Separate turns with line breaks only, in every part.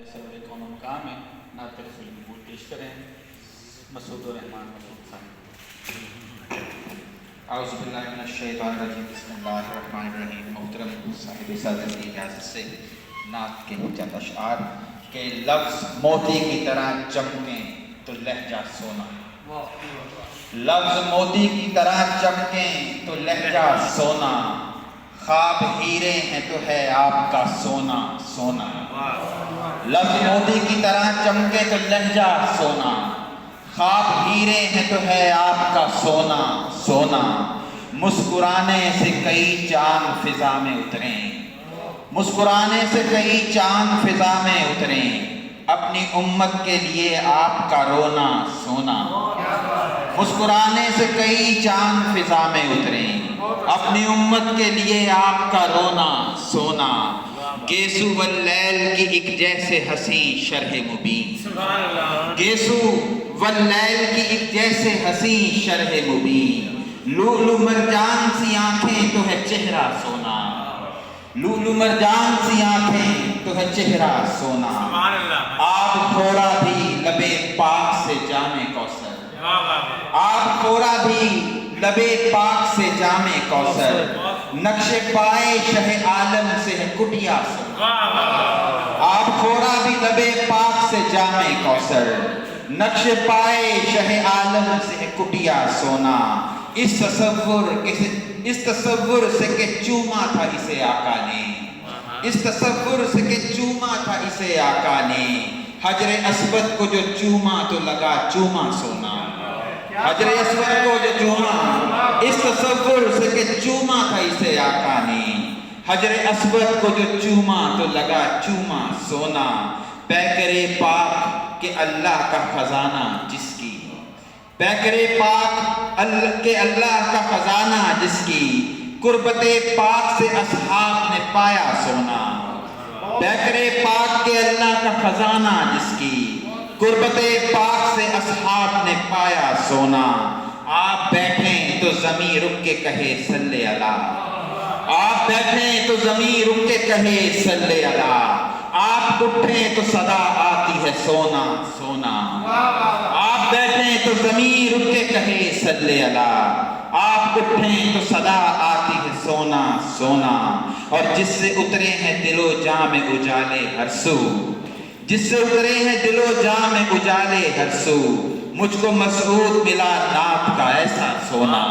Survey کون مقام ہے نعت رسول قبول پیش کریں مسعود الرحمان مسعود صاحب.
اعوذ باللہ من الشیطان الرجیم بسم اللہ الرحمن الرحیم. محترم صاحب صدر کی اجازت سے نعت کے چند اشعار کہ لفظ موتی کی طرح چمکیں تو لہجہ سونا. لفظ موتی کی طرح چمکیں تو لہجہ سونا. خواب ہیرے ہیں تو ہے آپ کا سونا سونا. لفظ موتی کی طرح چمکے تو لہجہ سونا. خواب ہیرے ہیں تو ہے آپ کا سونا سونا. مسکرانے سے کئی چاند فضا میں اتریں. مسکرانے سے کئی چاند فضا میں اتریں. اپنی امت کے لیے آپ کا رونا سونا. مسکرانے سے کئی چاند فضا میں اتریں. اپنی امت کے لیے آپ کا رونا سونا. گیسو واللیل کی ایک جیسے حسین شرح مبین. گیسو واللیل کی ایک جیسے حسین شرح مبین. لولو مرجان سی آنکھیں تو ہے چہرہ سونا. لولو مرجان سی آنکھیں تو ہے چہرہ سونا. آب خورا بھی لبے پاک سے جام کوثر. آب خورا بھی لبے پاک سے جام کوثر. نقش پائے شہ عالم سے ہے کٹیا سونا. آب خورا بھی لبے پاک سے جام کوثر. نقش پائے شہ عالم سے ہے کٹیا سونا. اس تصور سے کہ چوما تھا اسے آقا نے. اس تصور سے کہ چوما تھا اسے آقا نے. حجر اسود کو جو چوما تو لگا چوما سونا. حجر اسود کو جو چوما اس تصور سے کہ چوما تھا اسے آقا نے. حجر اسود کو جو چوما تو لگا چوما سونا. پیکرے پاک کہ اللہ کا خزانہ جس کی. پیکرے پاک کہ اللہ کا خزانہ جس کی. قربت پاک سے اصحاب نے پایا سونا. پیکرے پاک کے اللہ کا خزانہ جس کی. قربت پاک سے اصحاب نے پایا سونا. آپ بیٹھیں تو زمین رک کے کہے صلی اللہ. آپ بیٹھیں تو زمین رک کے کہے صلی اللہ. آپ اٹھیں تو صدا آتی ہے سونا سونا. آپ بیٹھیں تو زمین رک کے کہے صلی اللہ. آپ اٹھیں تو صدا آتی ہے سونا سونا. اور جس سے اترے ہیں دل و جاں میں اجالے ہر سو. جس سے اترے ہیں دل و جاں میں اجالے ہر سو. مجھ کو مسعود ملا نعت کا ایسا سونا.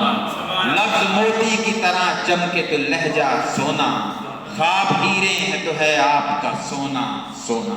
لفظ موتی کی طرح چمکے تو لہجہ سونا. خواب ہیرے ہیں تو ہے آپ کا سونا سونا.